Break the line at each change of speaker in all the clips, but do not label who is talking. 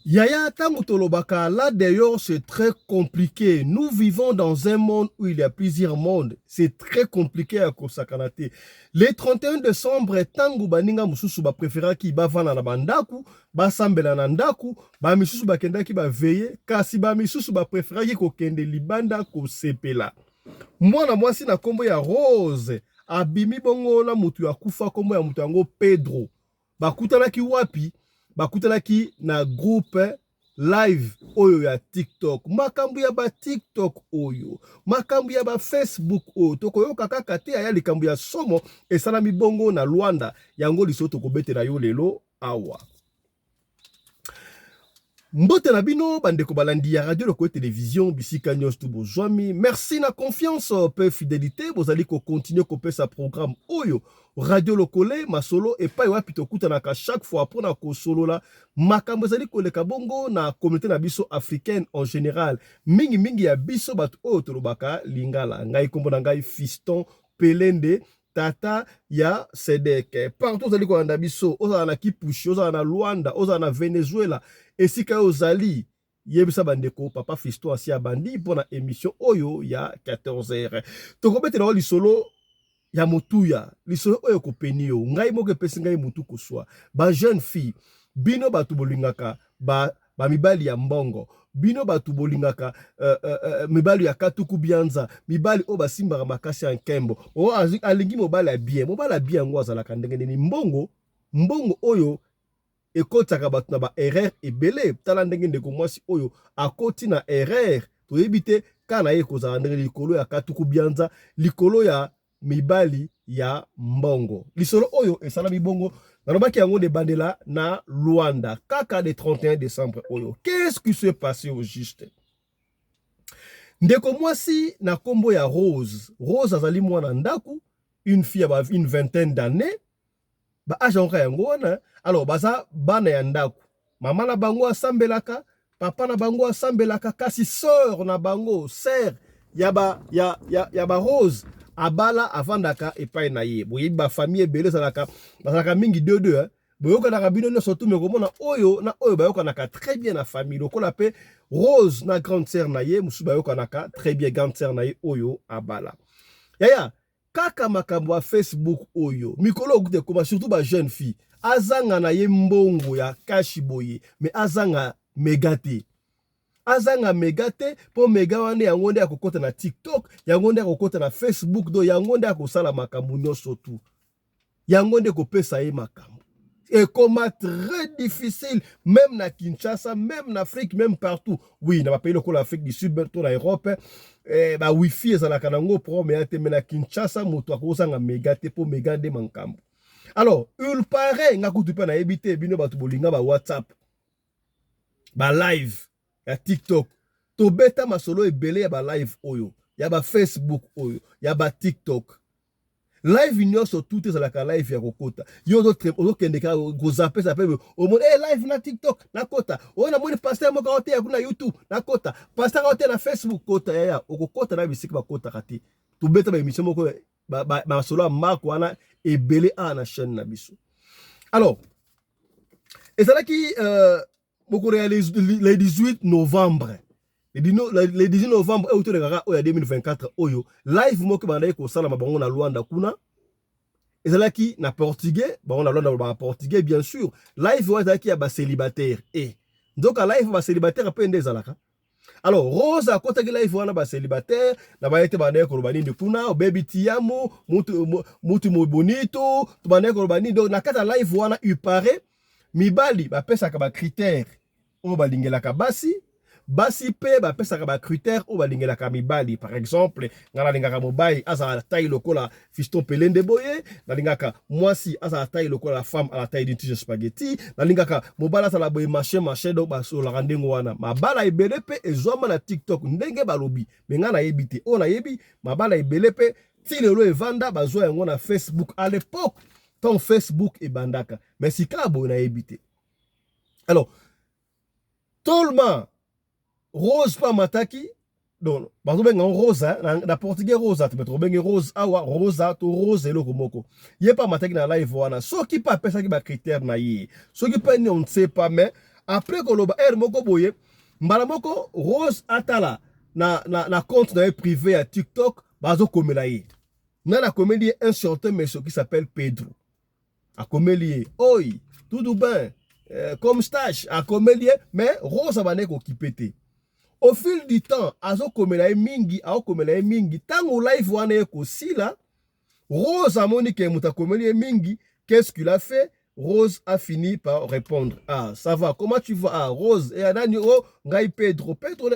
Yaya Tango Tolobaka, là d'ailleurs c'est très compliqué. Nous vivons dans un monde où il y a plusieurs mondes. C'est très compliqué à Kosakanate. Le 31 décembre, Tango Baninga Mususu ba préféra ki ba vana na bandaku, ba sambela na ndaku, ba misusu ba kenda ki ba veye, kasi ba misusu ba préféra ki ko kende libanda ko sepela. Mwana mwasi na kombo ya Rose, abimi bongo na mutu ya kufa kombo ya mutu yango Pedro. Bakutana ki wapi? Bakutalaki na groupe live oyo ya TikTok. Makambu ya ba TikTok oyo. Makambu ya ba Facebook oyo. Tokoyoka kaka te aya likambu ya somo esalami bongo na Luanda. Yango liso tokobetela yo lelo awa. Mbote na bino bandeko balandi ya radio loko télévision bisika nyos tu bozwami. Merci na confiance pe fidélité bozali ko continuer ko pesa programme oyo radio lokole masolo et pa wapi tokuta na ka chaque fois pour na ko solo la makambo zali ko leka bongo na communauté na biso africaine en général. Mingi ya biso batu oyo tolobaka lingala. Ngai kombo na ngai Fiston Pelende tata ya Sedeke. Partout zali ko anda biso, oza na Kipushi, oza na Luanda, oza na Venezuela. Esika ozali yebisa bandeko papa Fiston asi abandi pour na émission oyo ya 14h. Tokobetela wa lisolo ya motuya, lisolo oyo kopeni yo. Ngai moke pesi ngai mutu koswa. Ba jeune fille, bino batu bolingaka ba mibali ya mbongo. Bino batu bolingaka mibali ya katuku bianza, mibali o basimbaka makasi ya nkembo. O alingi mobali ya bien ngo azalaka ndenge nini mbongo oyo ekotaka batu na ba erreur ebele tala ndenge ndeko mwasi oyo akoti na erreur toyebi te kana ye kozala ndenge likolo ya katuku bianza likolo ya mibali ya mbongo lisolo oyo esalami bongo nalobaki yango de bandela na Luanda kaka de 31 décembre oyo. Qu'est-ce qui s'est passé au juste? Ndeko mwasi na kombo ya Rose azali mwana ndaku, une fille à une vingtaine d'années. Ba ajonka yango wana alors baza bana ya ndaku, mama na bango asambelaka, papa na bango asambelaka, kasi sœur na bango sœur ya ba Rose abala avandaka epai na ye. Boyebi ba famille ebele bazalaka mingi deux boyoka na bino no surtout me komona oyo na oyo bayoka naka très bien na famille lokola pe Rose na grande sœur na ye musu bayoka naka très bien grande sœur na ye oyo abala. Yaya kaka makambo ya Facebook oyo mikolo okute koma surtout ba jeune fille azanga na ye mbongo ya kashi boye mais azanga megate po mega wane yango nde akokota na TikTok, yango nde akokota na Facebook, do yango nde akosala makambo nyonso tu, yango nde kopesa ye makambo. Et comme très difficile, même na Kinshasa, même en Afrique, même partout. Oui, na pays lokola Afrique du Sud, bientôt na Europe, ba wifi ezalaka nango pro mais na Kinshasa moto akozanga megate po megande mankambo. Alors, il paraît nga kutu pa na ebité bino batu bolinga ba WhatsApp, ba live ya TikTok, to beta masolo ebele ya ba live oyo, ya ba Facebook oyo, ya ba TikTok. Live nyonso tout ezalaka live ya kokota. Yo ozokendeka gozape ça peut au monde live na TikTok na kota. O na moni pasteur moko ote ya kuna YouTube na kota. Pasteur ote na Facebook kota ya okokota na bisika ba kota kati. To beta ba émission moko ba masolo marko wana ebele na chaîne na biso. Alors, ezalaki moko réalise le 18 novembre. Le 18 novembre, au 2024, oyo, live moko banda ko sala mabango na Luanda kuna. Ezalaki na portugais, bon na Luanda ba portugais bien sûr. Live wazaki ya ba célibataire donc à live ba célibataire pe ndezalaka. Alors Rose a kota ki live wana ba célibataire, na ba yete banda ko lobani kuna, baby tiamo, mutu mo bonito, to banda ko lobani donc na kata live wana il paraît mibali ba pesa ka ba critère o ba lingelaka basi pe ba pesa ka ba critère o ba lingelaka mibali. Par exemple ngala lingaka mobali asa la taille lokola Fiston Pelende boye, na lingaka mwasi asa la taille lokola femme à la taille d'une tige spaghetti, na lingaka mobala asa la boye machin do ba so la randengo wana mabala ebele pe ezoma na TikTok ndenge balobi mais ngana yebite o na yebi mabala ebele pe ti lelo evanda bazo yango na Facebook à l'époque ton Facebook et bandaka mais si ka boye na yebite. Alors tout le monde Rose pa mataki donc bazo benga rosa na portugais rosa te metro benga rose awa rosa to rose eloko moko ye pa mataki na live wana soki pa pesa ki ba critère na ye soki pa ni on ne sait pas mais après koloba moko boye mbala moko Rose atala na compte na privé à TikTok bazo komela ye na la comédie un certain monsieur qui s'appelle Pedro a comédie oi tout bien comme stage a comédie mais Rose abane ko kipete au fil du temps azo komela mingi a komela mingi tango live wana ko sila Rose a moni ke muta komela mingi. Qu'est-ce qu'il a fait? Rose a fini par répondre. Ah, ça va. Comment tu vas? Ah, Rose. Et Anani, oh, Ngai Pedro. Pedro,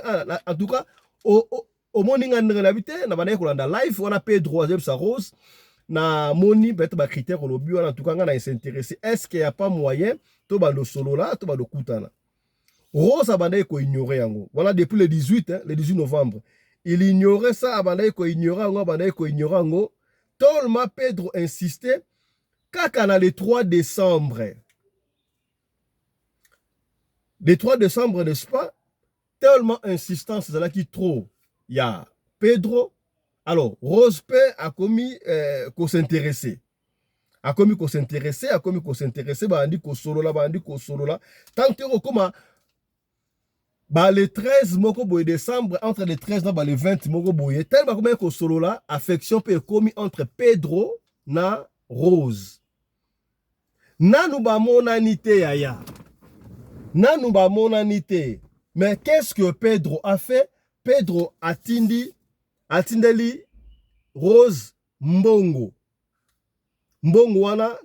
en tout cas, au morning, on a habité, on a live, on a Pedro, ça Rose. Na moni, peut-être, ma critère, au bio, en tout cas, on a s'intéressé. Est-ce qu'il n'y a pas moyen, to ba le solo là, to ba le kutana? Rose a bandé ko ignorer en gros. Voilà, depuis le 18, le 18 novembre. Il ignorait ça, a bandé ko ignorer en gros, bandé ko ignorer en gros. Tolma Pedro insistait. Kaka na le 3 décembre. Le 3 décembre, n'est-ce pas? Tellement insistance, c'est là qui trop. Il y a Pedro. Alors, Rose P a commis qu'on s'intéressait. A commis qu'on s'intéressait, bah, on dit qu'on solo là, bah, on dit qu'on solo là. Tant que comment, bah, le 13 moko boye décembre, entre le 13 et le 20 moko boye, tellement comme qu'on solo là, affection peut commis entre Pedro na Rose. Nanu ba monanité yaya. Nanu ba monanité. Mais qu'est-ce que Pedro a fait? Pedro atindeli Rose mbongo. Mbongo wana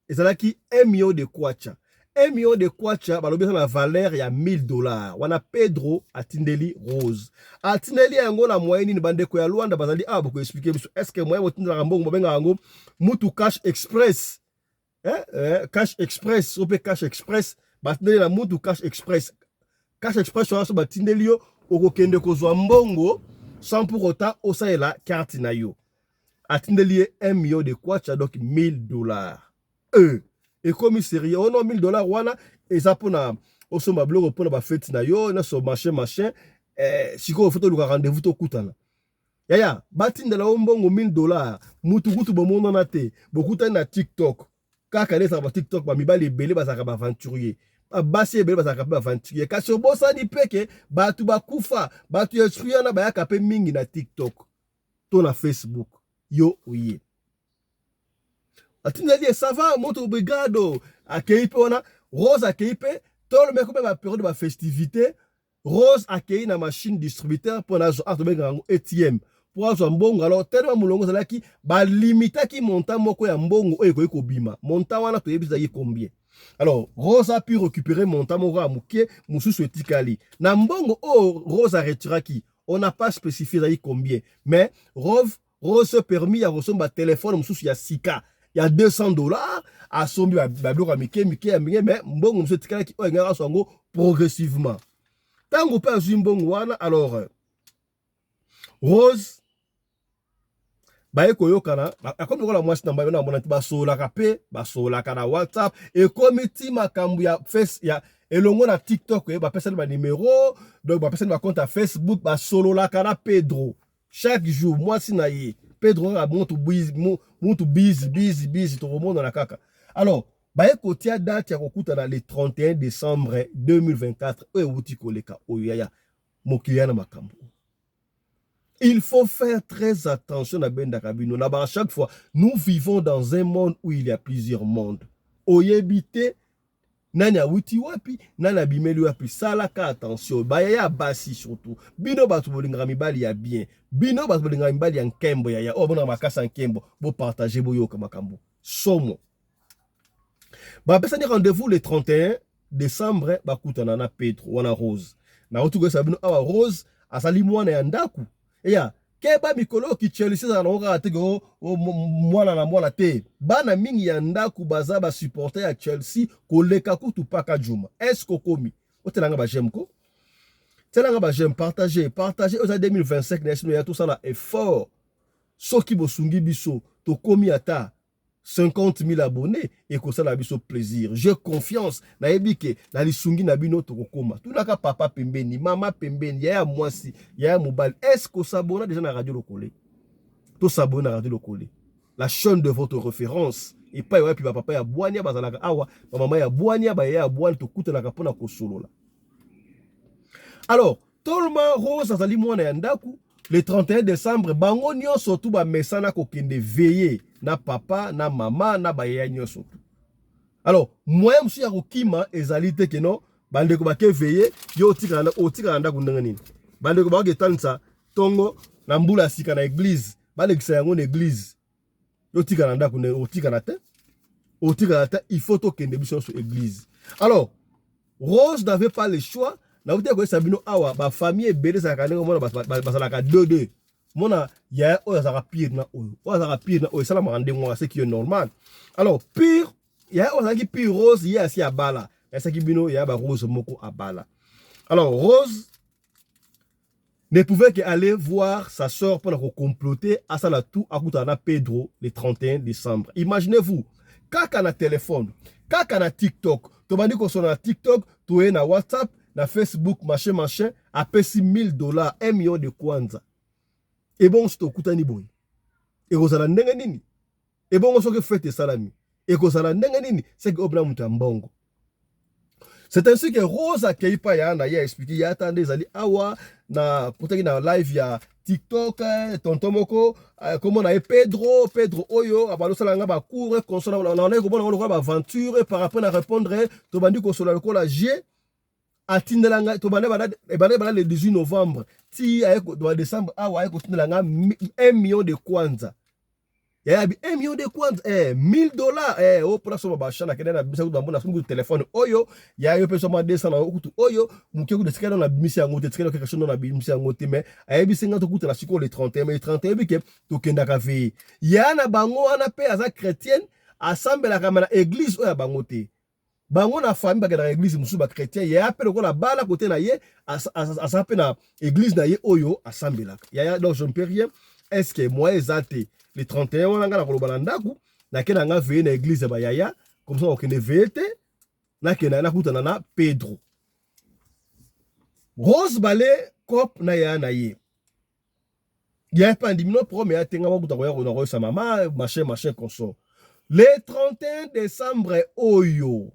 ezalaki 1 million de kwacha. 1 million de kwacha balobi na valeur ya $1000. Wana Pedro atindeli Rose. Atindeli yango na moyenne ni bandeko ya Luanda bazali boko expliquer biso. Est-ce que moyen otindela mbongo babenga yango mutu cash express? Cash Express, OP Cash Express, batindeli la mutu Cash Express. Cash Express, on a batindeli yo, okokende kozwa mbongo, sans pour autant, osaela carte na yo. Atindeli 1 million de kwacha, donc $1000. Et comme sérieux, on a $1000, wana, et ça pour na, osoma blog, pour na fête na yo, na so machin, siko photo luka rendez-vous to kutana. Yaya, batindela mbongo $1000, mutu kutu bomono na te, bokuta na TikTok. Kaka les sur TikTok ba mibali belé ba saka ba aventurier ba basi belé ba saka ba aventurier kasi obosa di peke ba tu ba kufa ba tu esuyana ba yaka pe mingi na TikTok to na Facebook yo oye atina dit ça va moto brigado accueilli pe ona Rose accueilli pe tout le mec ba période ba festivité Rose accueilli na machine distributeur pour na zo benga ATM pour avoir mbongo alors tellement mulongo zalaki ba limita ki montant moko ya mbongo oyo ko bima montant wana to yebisa ye combien. Alors Rose a pu récupérer montant moko ya muke mususu etikali na mbongo Rose a retiré qui on n'a pas spécifié zayi combien mais Rose se permis ya recevoir téléphone mususu ya sika ya $200 a sombi ba bloka mike mais mbongo mususu etikali ki o ngara songo progressivement tango pa zu mbongo wana alors Rose baye koyokana akomi kola mwasi na mbaye na mona basolaka pe basolaka na WhatsApp et comme ti makambu ya face ya elongo na TikTok ba pesa ba numéro donc ba pesa ba compte à Facebook basololaka na Pedro chaque jour mwasi na ye Pedro a montu busy to remonte na kaka. Alors baye kotia date ya kokuta na le 31 décembre 2024 e wuti koleka oyaya mokiliana makambu. Il faut faire très attention à Ben Dakabino. À chaque fois, nous vivons dans un monde où il y a plusieurs mondes. Oyebite, nana wuti wapi, nana bimeli wapi. Salaka attention. Baya basi surtout. Bino batu bolinga mibali ya bien. Bino batu bolinga mibali ya nkembo ya. Oh bona makasa nkembo. Bo partager boyo kamakambo. Somo. Ba pesa ni rendez-vous le 31 décembre. Ba kutana na Pedro wana Rose. Na otugo sabino awa Rose asali mwana ya ndaku. Eya, keba mikolo ki Chelsea za nonga atego mwana na mwana te. Bana mingi ya ndaku baza ba supporter ya Chelsea koleka kutu paka juma. Est-ce kokomi? Otelanga ba j'aime ko? Telanga ba j'aime partager aux 2025 national ya tout ça là effort. Soki bosungi biso to komi ata 50 000 abonnés et que ça la biso plaisir. J'ai confiance na ebike na lisungi na bino to kokoma. Tout naka papa pembeni, mama pembeni, ya mwasi, ya mobile. Est-ce que s'abonne déjà na radio lokole? To s'abonne na radio lokole. La chaîne de votre référence epai wapi ba papa ya bwania bazalaka awa ba mama ya bwania ba ya bwania to kutelaka pona kosolola. Alors tolma Rose azali mwana ya ndaku le 31 décembre bango nyonso tu ba mesana ko kende veiller na papa na mama na ba ya nyonso tu. Alors moi musu ya kokima ezali te ke non bande ko ba ke veiller yo otika ndaku ndenge nini bande ko ba ke tanisa tongo na mbula sika na église balekisa yango na église otika na ndaku otika na te il faut to kende biso sur église. Alors Rose n'avait pas le choix na uté ko sabino awa ba famille ebele sa kanengo mona basalaka 2-2 mona ya oyo azaka pire na oyo sala mande moi c'est qui est normal. Alors pire ya oyo azaki pire Rose ya si abala ya saki bino ya ba Rose moko abala. Alors Rose ne pouvait qu'aller voir sa sœur pour comploter à ça tout à Koutana Pedro le 31 décembre. Imaginez-vous, kaka na téléphone, kaka na TikTok, tu vas dire qu'on na TikTok, tu es na WhatsApp, na Facebook, machin, à pesi $1000, 1 million de kwanza. Et bon, c'est au Koutani boy. Et vous allez n'enga nini. Et bon, on s'en fait salami. Et vous allez n'enga nini, c'est que obla mutambongo. C'est ainsi que Rose Akeipa ya expliqué ya attendez ali awa na peut-être na live ya TikTok tonton moko comment on a Pedro oyo abalo salanga ba cours console on a ko ba aventure par rapport à répondre to bandi ko sola ko la G atindelanga to bande bana le 18 novembre ti ay ko décembre awa ay ko tindelanga 1 million de kwanza. Il y a 1 million de kwanza, $1000, au pour la somme bachana, kena na bisa kutu mbona sungu téléphone oyo, ya yo peso ma 200 na kutu oyo, muke kutu sikana na bimisi ya ngote, sikana quelque chose na bimisi ya ngote, mais ayebi 50 kutu na siko le 31, mais le 31 bike to kenda ka veiller. Ya na bango ana pe aza chrétienne, assemble la kamana église oya bango te. Bango na famille ba na église musu ba chrétien, ya appelle ko la bala côté na ye, asape na église na ye oyo assemble la. Ya donc je ne peux rien. Est-ce que moi ezate le 31 on a la koloba ndaku na kena nga veiller na église ba yaya comme ça on kene veiller te na kena na kutana na Pedro. Rose balé cop na ya na ye. Ya pas ndimino pro mais atenga mo kutako ya ko sa mama machin conso. Le 31 décembre oyo.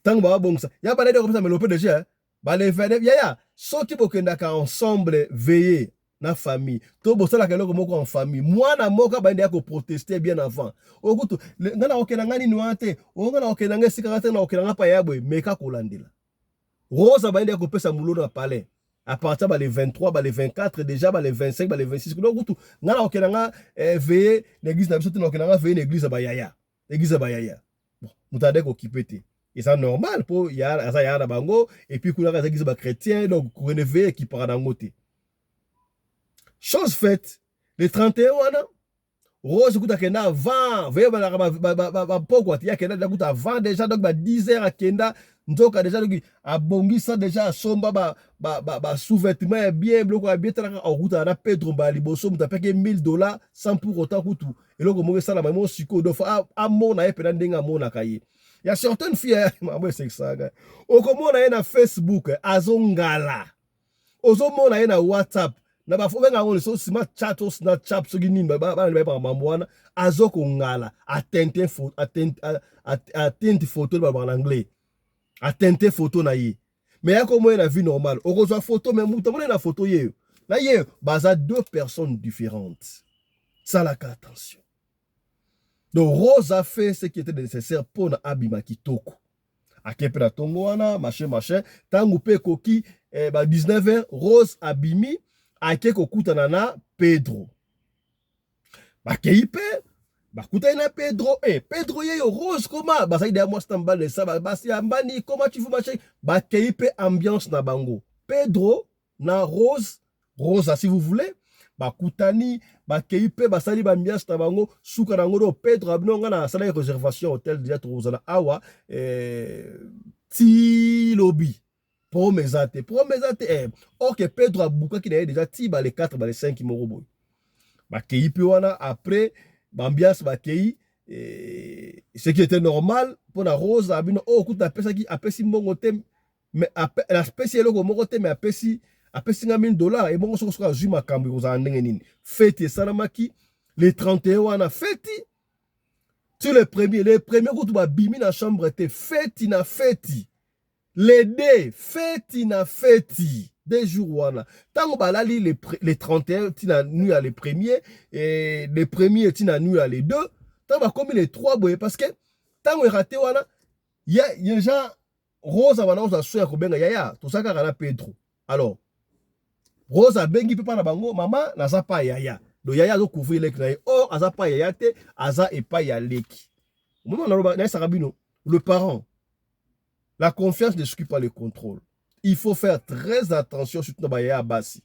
Tango ba bongsa. Ya ba de comme ça mais l'opé déjà ba le 29 yaya soki bokenda ka ensemble veiller na famille to bosala keloko moko en famille mwana moka bande ya ko protester bien avant okutu ngana okela ngani nwate ngana okela ngesika ngate na okela ngapa yabwe meka kolandela Rose bande ya ko pesa mulono na palais à partir ba les 23 ba les 24 déjà ba les 25 ba les 26 donc okutu ngana okela nga veiller l'église na biso te na okela nga veiller l'église ba yaya bon mutade ko kipete et ça normal pour ya asa ya na bango et puis kuna ka église ba chrétien donc ko réveiller qui para na ngote. Chose faite, le 31 wana, Rose kuta kenda avant, veye ba poko ati ya kenda kuta avant déjà donc ba 10h à kenda ndoka déjà donc a bongisa déjà somba ba sous-vêtements bien bloko bien tala en route na Pedro ba liboso muta peke $1000 sans pour autant kutu. Et loko mo sala ba mo siko do fa amona e pena ndenga mona kaye. Il y a certaines filles moi c'est ça gars. Okomona na Facebook azongala. Ozomona na WhatsApp na ba fo benga ngolo so sima chat o Snapchat so gini ba pa mamwana azoko ngala atente photo ba en anglais atente photo na ye mais yako mo na vie normale okozwa photo mais muta mo na photo ye na ye baza deux personnes différentes ça la attention. Donc Rose a fait ce qui était nécessaire pour na abima kitoko akepe na tongo wana machin tangu pe koki ba 19h Rose abimi ake kokutana na Pedro. Bakeipe, bakutana na Pedro. Pedro yeyo Rose koma, basai de moi stambale ça basi ambani comment tu veux marcher? Bakeipe ambiance na bango. Pedro na Rose si vous voulez, bakutani, bakeipe basali ambiance na bango, suka na ngoro Pedro abinonga na sala réservation hôtel déjà tozana awa ti lobby. Promesate. Ok, Pedro a bouqué qui déjà tiba les 4, les 5 morobo. Bakei wana après, ambiance bakei, ce qui était normal pour la Rose, abino, oh, écoute, la personne qui a payé mongote, mais la spéciale au mongote, mais a payé $1,000 et bon, on se retrouve à Zuma Kambi, aux années, fête salamaki, les 31 wana fête, Sur les premiers quand tu vas bimi dans la chambre, tu fêti na fêti. Les deux, fêti na fêti. Des jours, voilà. Tant que balali les 31, tu n'as nuit à les premiers, et les premiers, tu n'as nuit à les deux. Tant que comme les trois, parce que tant que raté, voilà, il y a gens, Rose, avant de se faire, yaya, tout ça, car Pedro. Alors, Rose a bengi pe na bango, maman, naza pa yaya. Donc yaya do couvrir lek na or, aza pa yaya te, aza et pas ya leki. Le parent, la confiance ne suit pas le contrôle. Il faut faire très attention, surtout dans Baya Abassi.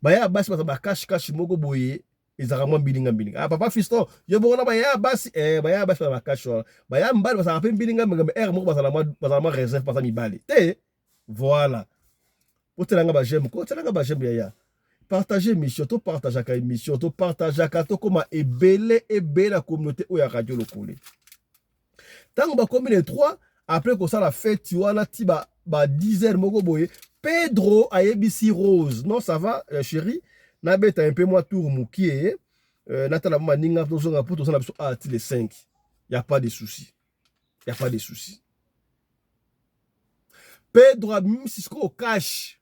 Baya Abassi, parce que cache mogo boye, ils ont bilinga bilinga. Ah, papa fiston, je bon na Baya Abassi, Baya Abassi, parce que cache. Baya Mbal, parce que rappelle bilinga, mais air mogo, parce que réserve, parce que mi balé. Voilà. Pour te l'anga j'aime, quoi, te l'anga j'aime yaya. Partagez mission, to partage la émission, to partage la comment et belle la communauté où il y a radio locale. Tant que comme les trois, après que ça la fête, tu vois là, tu vas 10 heures mogo boye. Pedro a ABC Rose. Non, ça va, chérie. Nabet un peu moins tour moukié. Natala maninga pour son rapport, on a besoin ah, les 5. Il n'y a pas de souci. Il n'y a pas de souci. Pedro a mis au cash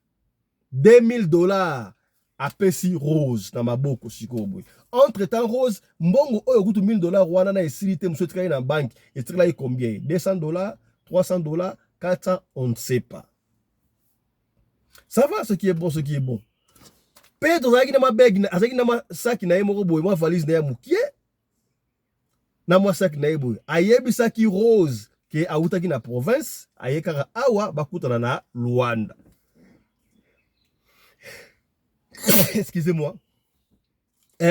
$2000 à Pessi Rose dans ma boko sikoboy. Entre temps Rose, mbongo oyo kutu $1000 wana na esilite monsieur travailler dans banque, et travailler combien? $200, $300, 400, on ne sait pas. Ça va ce qui est bon, ce qui est bon. Pedro zaki na ma bag, azaki na ma sac na yemo boy, moi valise na ya mukie. Na moi sac na yebo. Ayebi saki Rose qui a utaki na province, ayekara awa bakutana na Luanda. Excusez-moi.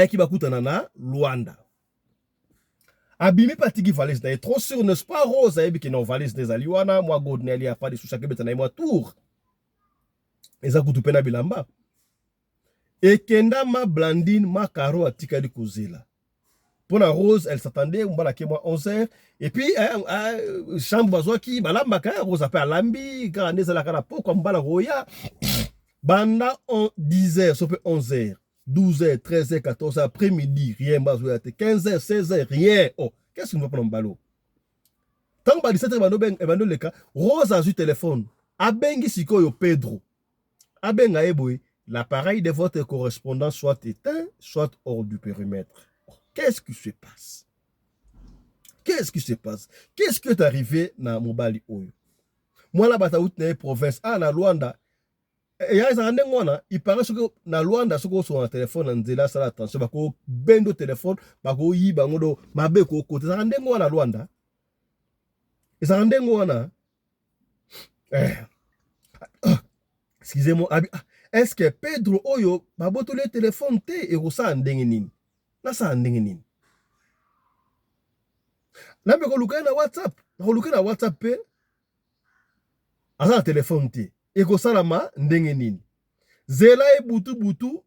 Qui va coûter nana Luanda. Abimi patigi valise na trop sûr n'est pas Rose ayebi qui non valise des aliwana moi godneli a pas de souci que betana moi tour. Eza kutu pena bilamba. Et kenda ma Blandine ma Caro atika di kozela. Pour la Rose, elle s'attendait mbala ke moi 11h et puis chambre bazoa ki balamba ka Rose appelle lambi ka neza la kana poko mbala roya. Banda 10h, sauf 11h, 12h, 13h, 14h, après-midi, rien, 15h, 16h, rien. Oh, qu'est-ce qu'on va prendre en ballot? Tant que 17h, le cas, Rose a eu téléphone. Abengi siko Pedro. Abenga eboy, l'appareil de votre correspondant soit éteint, soit hors du périmètre. Oh, qu'est-ce qui se passe? Qu'est-ce qui se passe? Qu'est-ce qui est arrivé dans Mobali Oyo? Moi, là, dans province, na Luanda, il paraît que na Luanda soko sur un téléphone nzela sala attention bako bendo téléphone bako yi bangodo mabe ko côté ça ndengo na Luanda ça ndengo na excusez-moi est-ce que Pedro oyo baboto le téléphone te et ça ndenge nini na ça ndenge nini na be ko luka na WhatsApp pe asa téléphone te eko salama ndenge nini zela e butu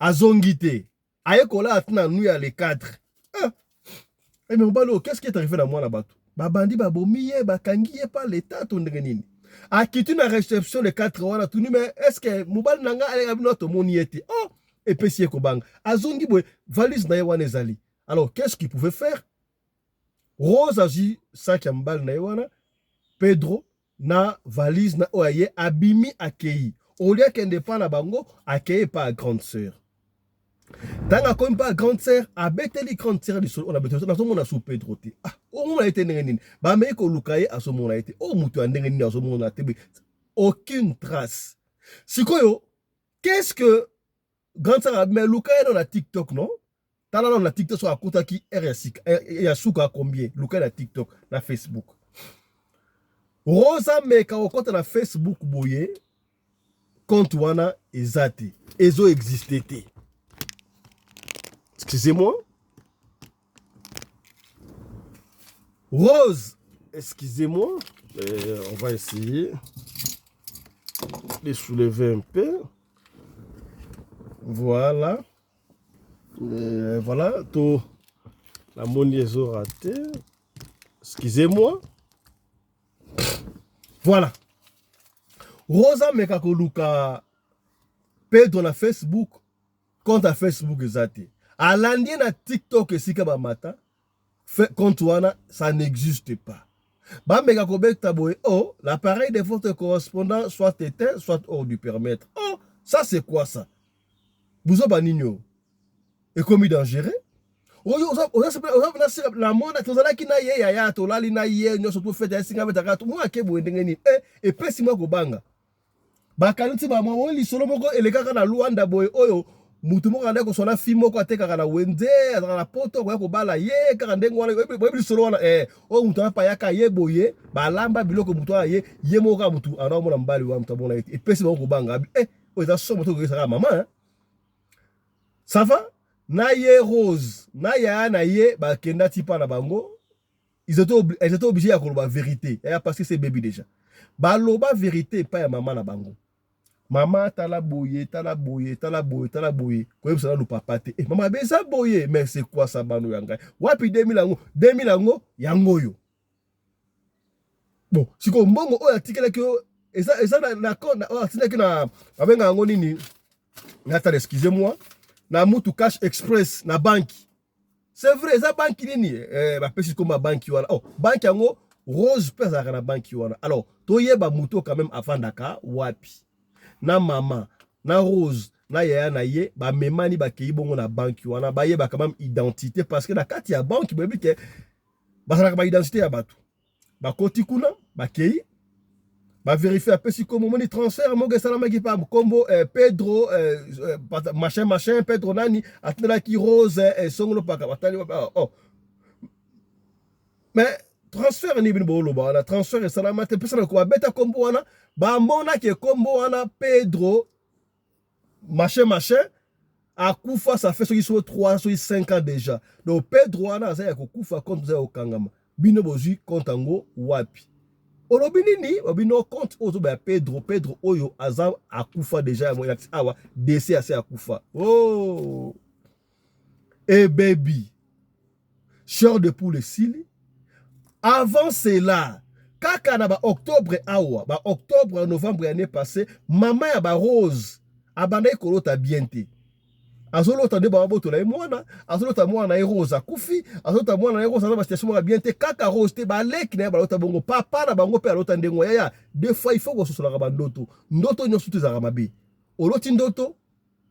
azongite ayekola atina nuit à les 4 mais mbalo qu'est-ce qui est arrivé dans moi là bas babandi babomiye bakangiye pas l'état to ndenge nini akitu na réception les 4 wana tuni mais est-ce que mobali nanga ale abino to moniete oh et puis si ekobanga azongi boy valise na yewana ezali alors qu'est-ce qu'il pouvait faire Rose agi sac ya mbali na yewana Pedro na valise na oye abimi akei au lieu qu'elle dépend na bango akei pas grande sœur tanga comme pas grande sœur abeteli grande sœur de on a besoin na so mona sou Pedro te ah o mona été nini ba me ko lukaye aso mona été o mutu andenge nini aso mona te aucune trace sikoyo qu'est-ce que grande sœur mais lukaye dans la TikTok non tala dans la TikTok so akota ki RSC ya suka combien lukaye na TikTok na Facebook Rosa meka okota na Facebook boye compte wana ezate ezo existé. Excusez-moi. Rose, excusez-moi. On va essayer de soulever un peu. Voilà. Voilà, tout la monnaie est raté. Excusez-moi. Voilà. Rosa Mekakoluka Pedro na Facebook, compte à Facebook ezate. Alandi na TikTok esika ba mata. compte wana, ça n'existe pas. Bamega kobekta boye, oh, l'appareil de votre correspondant soit éteint, soit hors du permettre. Oh, ça c'est quoi ça? Bouzo baninyo. Et commis dangereux. Oyo la mona tozala ki na ye ya to lali na ye nyo surtout fait singa betaka to mo akebo ndenge et pesi mo ko banga. Ba kanti ba mo li solo moko eleka kana Luanda boye oyo mutu moko ande ko sona fi moko ateka kana wende na poto ko bala ye ka ndenge wana boye solo wana o mutu apa yaka ye boye ba lamba biloko mutu ye moko ka mutu ana mo na mbali wa mutu bona et pesi mo ko banga o za so moto ko saka mama ça va. Na ye Rose, na ya na ye, ba kenda tipa na bango, ils étaient obligés à koloba vérité, parce que c'est bébé déjà. Ba loba vérité, pas ya maman na bango. Maman tala boye, tala boye, tala boye, tala boye. Quoi ça nous papa te. Maman beza boye, mais c'est quoi ça bano yanga? Wapi 2000 ango, yango yo. Bon, si ko mbongo o article que eza na article que na abenga ngo nini? Ngata excusez-moi. Na mutu cash express na banki. C'est vrai, ça banki nini ba pesi comme banki wana. Oh, banki yango Rose pesa na banki wana. Alors, toyeba mutu quand même avant daka wapi. Na mama, na Rose, na yaya na ye ba memani ba kei bongo na banki wana, ba yeba quand même identité parce que na kati ya banki bebi ke ba sala ba identité ya batu. Ba koti kuna, ba kei ba vérifier après si comme moni transfert mo salama ki pa combo Pedro machin Pedro nani atela ki Rose songolo pa batali oh mais transfert ni bin bolo ba na transfert salama te pesa ko beta combo wana ba mona ke combo wana Pedro machin akufa ça fait soit 3 soit 5 ans déjà donc Pedro wana ça ya kufa compte za okangama bino bozi kontango wapi. Olobinini, obino compte ozo ba Pedro oyo aza akufa déjà ya awa décès assez akufa. Oh. Et baby. Cheur de poule sili. Avant cela, kaka na ba octobre awa, ba octobre novembre année passée, maman ya ba Rose abanda kolota bienté. Azolota de ba boto la mwana, azolota mwana Rose akufi, azolota mwana Rose na ba station bien te kaka Rose te ba lek na ba lota bongo papa na bango pe alota ndengo ya deux fois il faut ko sosola ba ndoto nyoso tuzaka mabe oloti ndoto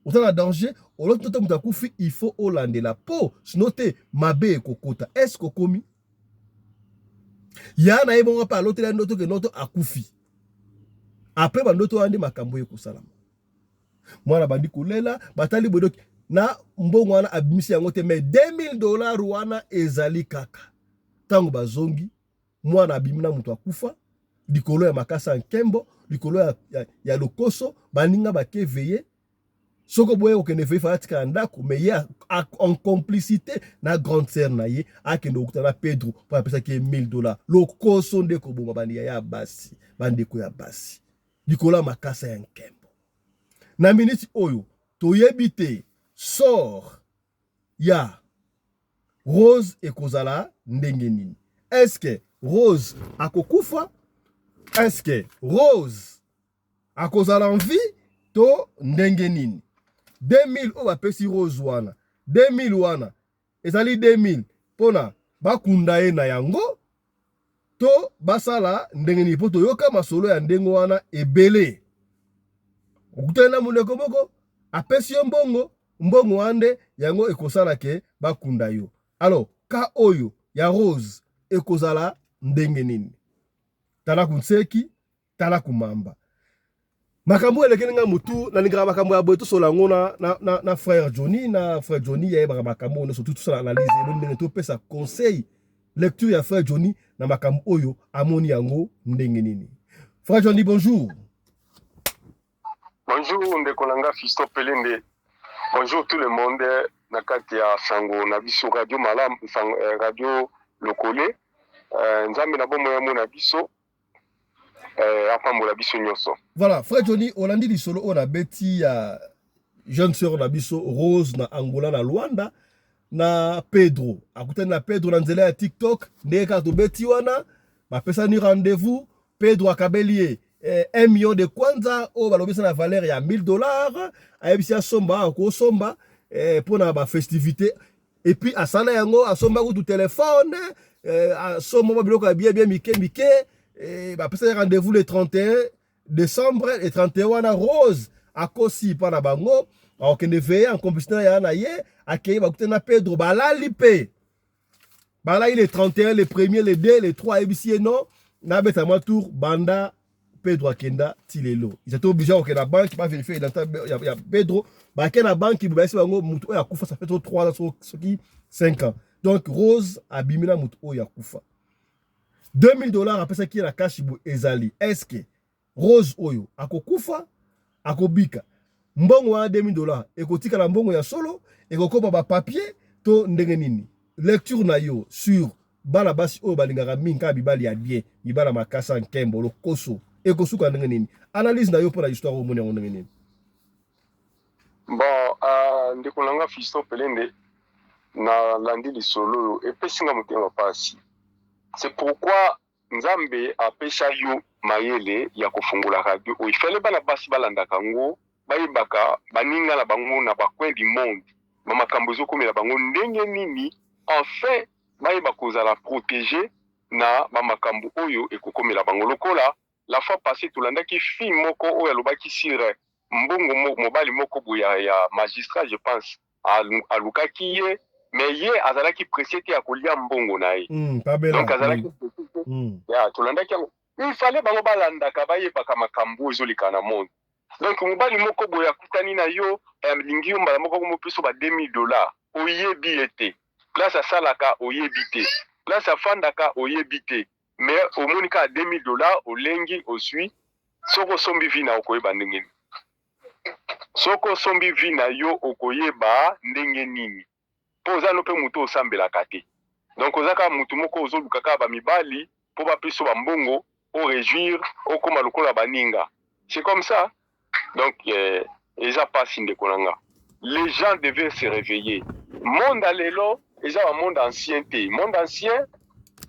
otana danger oloti ndoto mutakufi il faut olandela po sinote mabe kokota est-ce kokomi ya na ebonga pa aloti la ndoto ke ndoto akufi après ba ndoto ande makambo ye kosalama mwana bandi kolela batali bodoki na mbongo wana abimisi yango te mais $2000 wana ezali kaka tango bazongi mwana abimina mutu akufa likolo ya makasa nkembo likolo ya lokoso baninga bakeveye soko boye okende veye fatika ndako mais ya en complicité na grande sœur na ye akende okutana Pedro pour apesa ki $1000 lokoso ndeko boma bandi ya basi bandeko ya basi likolo ya makasa ya nkembo na minute oyo toyebite sort ya Rose ekozala ndenge nini. Est-ce que Rose akokufa? Est-ce que Rose akozala en vie to ndenge nini? 2000 o bapesi Rose wana 2000 wana ezali 2000 pona bakunda ye na yango to basala ndenge nini po toyoka masolo ya ndenge wana ebele. Ukutana muleko moko apesi yo mbongo ande yango ekosala ke bakunda yo. Alors ka oyo ya Rose ekozala ndenge nini? Tala kunseki, tala kumamba. Makambo elekenga mutu na ninga makambo ya boto solango na frère Johnny ya ba makambo no surtout tout ça analyse et ndenge to pesa conseil lecture ya frère Johnny na makambo oyo amoni yango ndenge nini. Frère Johnny, bonjour.
Bonjour Ndekolanga Fisto Pelende. Bonjour tout le monde. Nakati ya sango na biso radio malam radio lokole. Nzambe na bomo ya mona biso. Apambola biso nyoso.
Voilà, frère Johnny, Olandi di solo on a beti ya jeune sœur na biso Rose na Angola na Luanda na Pedro. Akutani na Pedro na nzela ya TikTok, ndeka to beti wana, ba pesa ni rendez-vous, Pedro akabelie 1 million de kwanza o balobisa na valeur ya $1000 ayebisi somba ko somba pour na ba festivité et puis asala yango asomba kutu téléphone asomba biloko ya bien mike bapesa rendez-vous le 31 décembre et 31 wana Rose akosi pa na bango akende veiller en complicité na ye akei bakute na Pedro balali pe balali le 31 le 1er le 2 le 3 ebisi non na beta ma tour banda Pedro akenda tilelo ils étaient obligés à la banque pas vérifier l'identité ya Pedro ba na banque ba esi bango mutu oya kufa ça fait trop 3 ans soki 5 ans donc Rose abimina mutu oya kufa $2000 apesa ki la cash bu ezali est-ce que Rose oyo akokufa akobika mbongo wa $2000 ekotika la mbongo ya solo ekokopa ba papier to ndenge nini lecture na yo sur bala basi oyo balingaka mingi bibali ya bien bibala makasa nkembo lokoso ekosuka ndenge nini analyse na yo pour la histoire au monde ndenge nini
bon ndeko nanga Fiston Pelende na landi lisolo epesinga motema pasi. C'est pourquoi Nzambe apesha yo mayele ya kofungula radio o ifele bana basi balanda kango bayibaka baninga na bango na bakwe du monde mama kambozo komela bango ndenge nini enfin bayiba kozala protéger na mamakambo oyo ekokomela bango lokola la fois passée tolandaki fi moko oyo alobaki sire mbongo mobali moko boya ya magistrat je pense alukaki ye mais ye azalaki pressé te ya kolia mbongo na ye donc azalaki ya tolandaki il fallait bango balandaka bayebaka makambo ezolika na monde donc mobali moko boya akutani na yo lingi yo mbala moko mopeso ba $2000 oyebi ete place asalaka oyebi te place afandaka oyebi te mais omoni ka $2000 olengi osui soko sombi vina okoyeba ndenge nini soko sombi vina yo okoyeba ndenge nini po za no pe mutu osambelaka te donc ozaka mutu moko ozolukaka ba mibali po bapeso ba mbongo o réjouir okoma lokola baninga c'est comme ça donc eza pasi ndeko nanga les gens devaient se réveiller monde alelo eza un monde ancien te monde ancien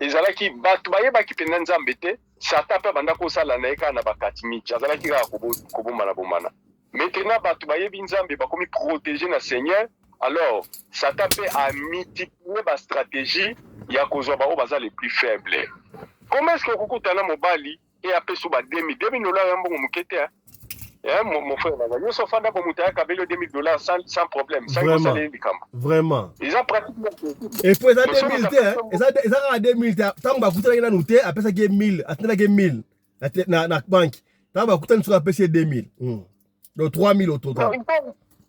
ezalaki batu bayebaki pena nzambe te sata pe banda kosala na eka na bakatimichi azalaki kaka kobomba na bomana maintenant batu bayebi nzambe bakomi protéger na Seigneur alors sata pe a multiplié ba stratégie ya kozwa bao baza les plus faibles. Comment est-ce que okukutana mobali et apeso ba $2000 ya mbongo mukete mon frère là yo so fanda ko mutaya kabelo $2000 sans problème sans conseiller bikamba
vraiment
ils ont pratiquement
et pour ça 2000 ça 2000 tant ba kutana na nute apesa ke 1000 atena ke 1000 na banque tant ba kutana sur apesa 2000 donc 3000 au total.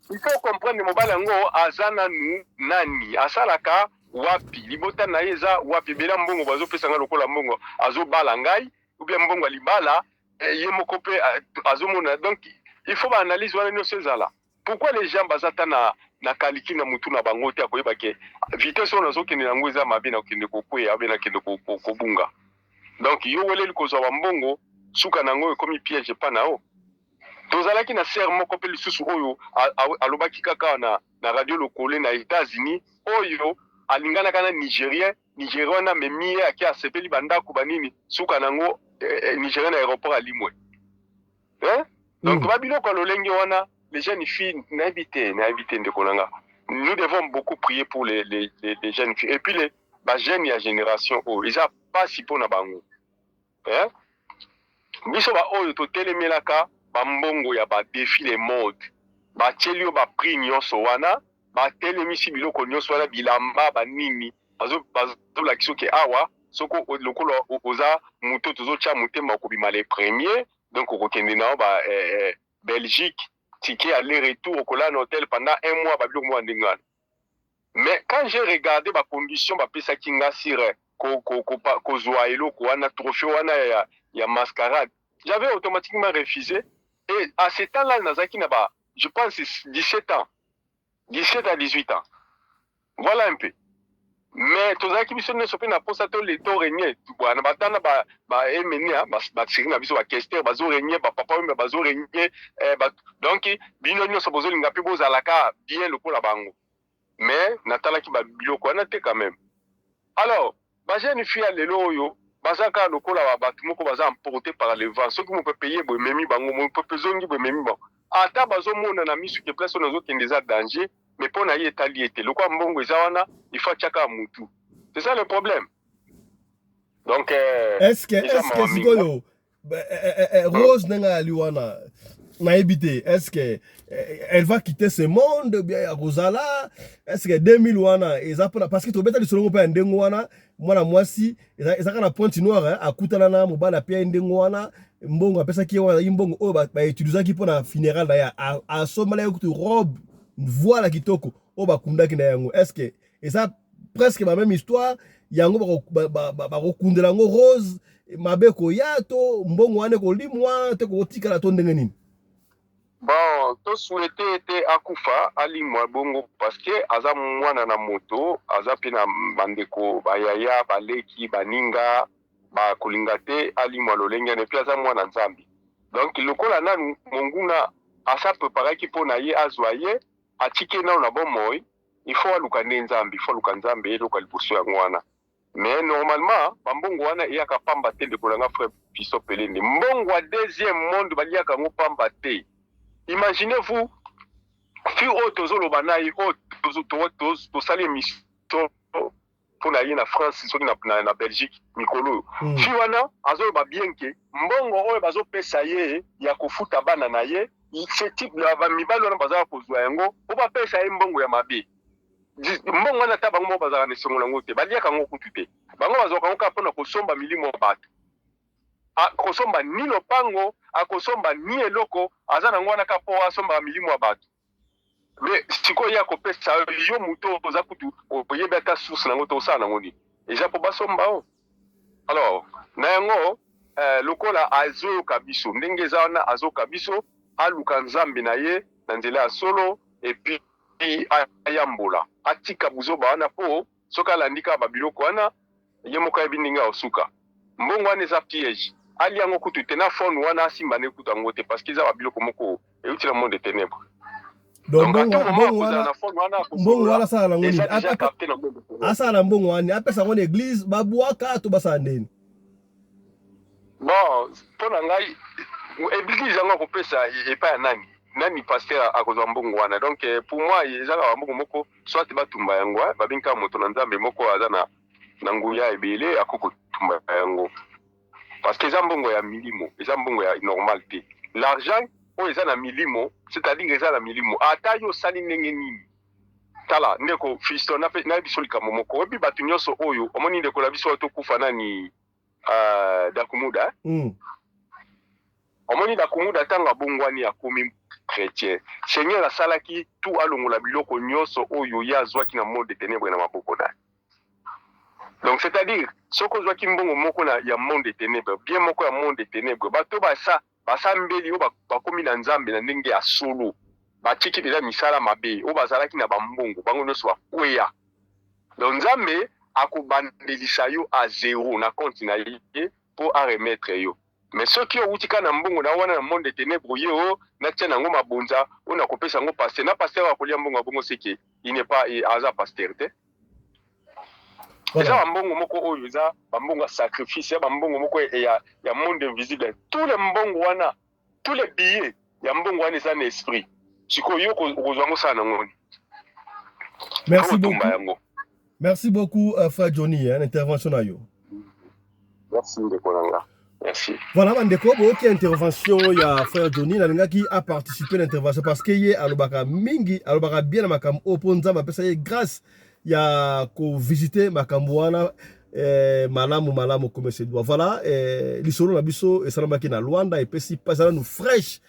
Il faut comprendre mobali ngo azana nu nani asalaka wapi libota na yeza wapi bela mbongo bazo pesa nga lokola mbongo azo bala ngai ou bien mbongo libala ye moko pe azomona donc il faut ba analyse wana nyonso ezala pourquoi les gens bazata na kaliki na mutu na bango te akoyeba ke vitesse on azokende nango eza mabe na kende kokwe abe na kende kobunga donc yo weleli kozwa mbongo suka nango ekomi piège pa nao tozalaki na ser moko pe lisusu oyo alobaki kaka na radio lokole na États-Unis oyo alingana kana Nigérien na memie aki asepeli bandako banini suka nango Nigérien na aéroport à Limoué donc babiloko lolenge wana les jeunes filles na éviter ndeko nanga nous devons beaucoup prier pour les jeunes filles et puis les jeunes ya génération oyo eza pasi pona bango biso ba oyo totelemelaka bambongo ya ba défi les mode ba thelio ba prix nyonso wana ba telemisi biloko nyonso wana bilamba banini bazo la kiso ke awa soko lokolo oza muto tozo cha mutema ko bima les premiers donc ko kende na ba Belgique ticket aller-retour au na hôtel pendant 1 mois ba biloko mo ndingana mais quand j'ai regardé ba condition ba pesa kinga sire ko zoa eloko wana trophée wana ya mascarade j'avais automatiquement refusé. Et à ce temps-là, Nazaki Naba, je pense 17 ans. 17 à 18 ans. Voilà un peu. Mais tozaki biso ne sope na posa to le to régner. Bwana batana ba emenia ba tsiri na biso ba kester bazo régner ba papa me bazo régner donc bino nyonso bozo linga pe bozalaka bien lokola bango. Mais natala ki ba biloko na te quand même. Alors, ba jeune fille lelo oyo bazaka lokola batu moko baza emporté par le vent soki mo peut payer boyememi bango mo peut zongi boyememi bango ata bazomona na misu ke place oyo nazokende eza danger mais pour na etali ete lokwa mbongo eza wana il faut chaka mutu. C'est ça le problème. Donc
est-ce que sikoyo Rose nenga aliwana na ebité, est-ce que elle va quitter ce monde bien Rosala, est-ce que 2000 wana ezapona parce que to beta lisolo pe ndengo wana mwana mwasi ezaka na pointe noire akutana na mobala pe ndengo wana mbongo apesa ki wana imbongo o ba utiliser ki pona funéral na ya a somala yo kutu robe voilà kitoko o ba kundaki na yango. Est-ce que et ça presque la même histoire yango ba kundela ngo Rose mabeko yato mbongo wane ko limwa te ko tikala to ndenge nini.
Bon, to souhaité était akufa ali mwa bongo parce que aza mwana na moto, aza pina bandeko bayaya baleki baninga ba kolingate ali mwa lolenge ne puis aza mwana nzambi. Donc lokola nanu monguna asa préparer ki pona ye azwaye atike na na bomoy, il faut aluka nzambi, il faut aluka nzambe elo ka liposo ya ngwana. Mais normalement bambongo wana iyaka pamba te de kolanga frère Fisto Pelende. Mbongo wa deuxième monde baliaka ngo pamba te. Imaginez-vous, fi otozo lobanayi otozo sali émission pour na na France, soki na Belgique, mikolo. Fi wana azo ba bien ke mbongo oyo bazo pesa ye ya kofuta bana na ye, ce type la ba mibalo wana baza kozwa yango, o ba pesa ye mbongo ya mabe. Mbongo wana ta bango baza na songola ngote, balia kango kutu te. Bango bazo kango ka pona kosomba milimo bato. Akosomba ni lopango, akosomba ni eloko, azana ngwana kapo asomba milimu wa batu. Mais siko ya kopesa yo muto za kutu oyeba ta source nango to sana ngoni. Eja po basomba o. Alors, na yango lokola azo kabiso, ndenge za wana azo kabiso, aluka nzambe na ye na nzela ya solo et puis ayambola. Atika buzoba wana po soka landika babiloko wana ye moko ya bindinga osuka. Mbongo wana eza piège. Ali yango kutu tena phone wana asimba ne kutu ngote parce qu'ils a biloko moko et uti le monde des ténèbres.
Donc mbongo wana sala na ngoni asa na mbongo wana apesa ngone église babwaka to basandeni.
Bon, pona ngai église yango ko pesa e pa nani pasteur akozwa mbongo wana. Donc pour moi ezaka mbongo moko soit batumba yango babinka moto na nzambe moko aza na nguya ebele akoko tumba yango. Parce que les ambongo ya milimo, les ambongo ya normalité. L'argent, oh ils ont la milimo, c'est-à-dire qu'ils ont la milimo. Ata yo sali nenge nini. Tala, ndeko Fisto na biso likamo moko. Ebi batu nyonso oyo, omoni ndeko la biso to kufa nani Dakumuda. Omoni Dakumuda tanga bongwani ya komi chrétien. Seigneur la salaki tout alongola biloko nyonso oyo ya zwaki na monde de ténèbres na maboko na. Donc c'est-à-dire soko zwa kimbongo moko na ya monde des ténèbres bien moko ya monde des ténèbres bato basa mbeli o bakomi na nzambe na ndenge ya solo batiki déjà misala mabe o bazalaki na bambongo bango nyonso bakweya. Donc nzambe akobandelisa yo à zéro na compte na ye pour a remettre yo. Mais ceux qui ont utika na mbongo na wana na monde des ténèbres yo na tia nango mabonza o na kopesa ngo pasteur na pasteur akolia mbongo bongo seki il n'est pas aza pasteur te. Voilà. Mbongo moko oyo za mbongo sacrifice ya mbongo moko ya monde invisible. Tous les mbongo wana, tous les billets ya mbongo wana za esprit. Siko yo kozwango sana ngoni.
Merci beaucoup. Merci beaucoup frère Johnny hein, intervention na yo.
Merci ndeko nanga. Merci.
Voilà bandeko boki intervention ya frère Johnny na linga qui a participé à l'intervention parce que ye alobaka mingi alobaka bien na makam oponza ba pesa ye grâce ya ko visiter makambo wana malamu comme c'est doit. Voilà lisolo na biso esalamaki na Luanda et pesi pasala nous fraîche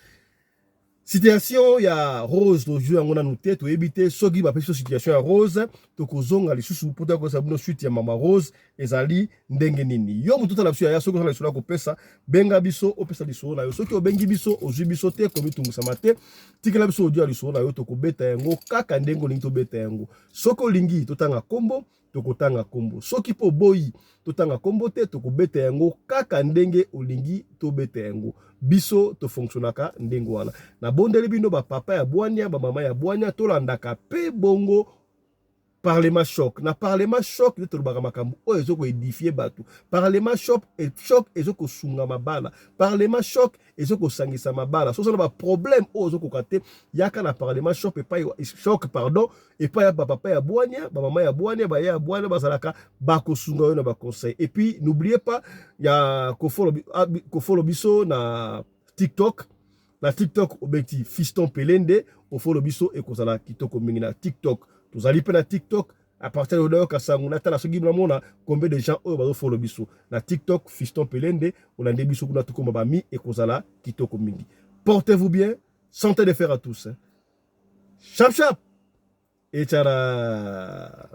situation ya Rose to jeu ngona nous tête to éviter soki ba pesi situation ya Rose to kozonga lisusu pota ko sabuno suite ya mama Rose ezali ndenge nini yo mututa la biso ya soki na lisolo ko pesa benga biso opesa lisolo na yo soki obengi biso ozwi biso te komi tungusa mate tikela biso odio lisolo na yo to kobeta yango kaka ndengo lingi to beta yango soko lingi totanga kombo tokotanga kombo soki po boyi totanga kombo te tokobeta yango kaka ndenge olingi to beta yango biso to fonctionnaka ndengo wana na bondeli bino ba papa ya bwanya ba mama ya bwanya to landaka pe bongo Parlement choc. Na parlement choc, de tolobaka makambu. O ezoko édifier batu. Parlement choc ezoko sunga mabala. Parlement choc ezoko sangisa mabala. So ça ba problème o ezoko kate yaka na parlement choc et pas choc pardon et pas ya papa ya boania, ba maman ya boania, ba ya boania bazalaka ba ko sunga yo na ba conseil. Et puis n'oubliez pas ya ko follow biso na TikTok. Na TikTok obeti Fiston Pelende au follow biso et kozala kitoko mingi na TikTok. Tous allez na TikTok à partir de là kasangu na tala sogi mona combien de gens bazo follow biso na TikTok Fiston Pelende on a biso kuna to komba mi et kozala kitoko mingi. Portez-vous bien, santé de fer à tous. Chap chap et tchara.